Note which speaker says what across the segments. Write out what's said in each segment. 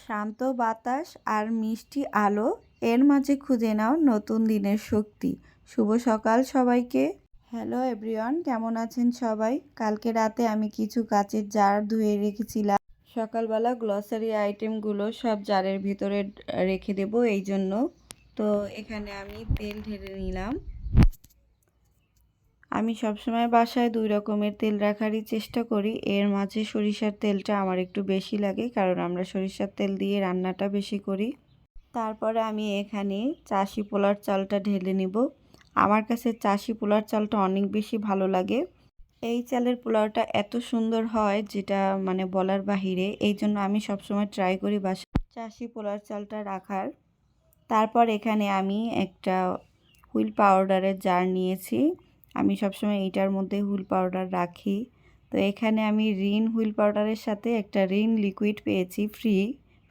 Speaker 1: শান্ত বাতাস আর মিষ্টি আলো, এর মাঝে খুঁজে নাও নতুন দিনের শক্তি। শুভ সকাল সবাইকে। হ্যালো এভরিওয়ান, কেমন আছেন সবাই? কালকে রাতে আমি কিছু কাচের জার ধুয়ে রেখেছিলাম। সকালবেলা গ্লসারি আইটেমগুলো সব জারের ভিতরে রেখে দেব এই জন্য। তো এখানে আমি তেল ঢেলে নিলাম। আমি সবসময় বাসায় 2 রকমের তেল রাখারই চেষ্টা করি। এর মাঝে সরিষার তেলটা আমার একটু বেশি লাগে, কারণ আমরা সরিষার তেল দিয়ে রান্নাটা বেশি করি। তারপরে আমি এখানে চাষি পোলার চালটা ঢেলে নিব। আমার কাছে চাষি পোলার চালটা অনেক বেশি ভালো লাগে। এই চালের পোলাওটা এত সুন্দর হয় যেটা মানে বলার বাহিরে। এই জন্য আমি সবসময় ট্রাই করি বাসায় চাষি পোলার চালটা রাখার। তারপর এখানে আমি একটা হুইল পাউডারের জার নিয়েছি। আমি সবসময় এইটার মধ্যে হুইল পাউডার রাখি। তো এখানে আমি রিন হুইল পাউডারের সাথে একটা রিন লিকুইড পেয়েছি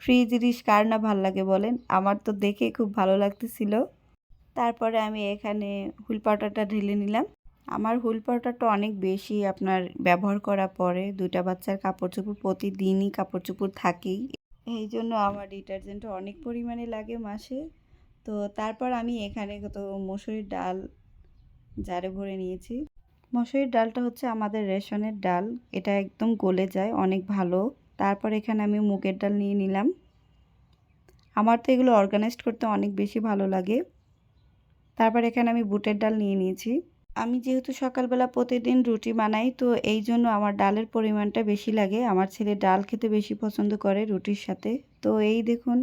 Speaker 1: ফ্রি জিনিস কার না ভাল লাগে বলেন? আমার তো দেখে খুব ভালো লাগতেছিল। তারপরে আমি এখানে হুইল পাউডারটা ঢেলে নিলাম। আমার হুইল পাউডারটা অনেক বেশি আপনার ব্যবহার করা পরে, 2টা বাচ্চার কাপড় চোপড় প্রতিদিনই কাপড় চোপড় থাকেই, এই জন্য আমার ডিটারজেন্টটা অনেক পরিমাণে লাগে মাসে। তো তারপর আমি এখানে কত মসুরির ডাল জারে ভরে নিয়েছি। মসুরির ডালটা হচ্ছে আমাদের রেশনের ডাল, এটা একদম গলে যায়, অনেক ভালো। তারপর এখানে আমি মুগের ডাল নিয়ে নিলাম। আমার তো এগুলো অর্গানাইজড করতে অনেক বেশি ভালো লাগে। তারপর এখানে আমি বুটের ডাল নিয়ে নিয়েছি। আমি যেহেতু সকালবেলা প্রতিদিন রুটি বানাই, তো এই জন্য আমার ডালের পরিমাণটা বেশি লাগে। আমার ছেলে ডাল খেতে বেশি পছন্দ করে রুটির সাথে। তো এই দেখুন,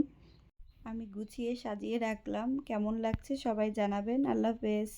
Speaker 1: আমি গুছিয়ে সাজিয়ে রাখলাম। কেমন লাগছে সবাই জানাবেন। আল্লাহ হাফেজ।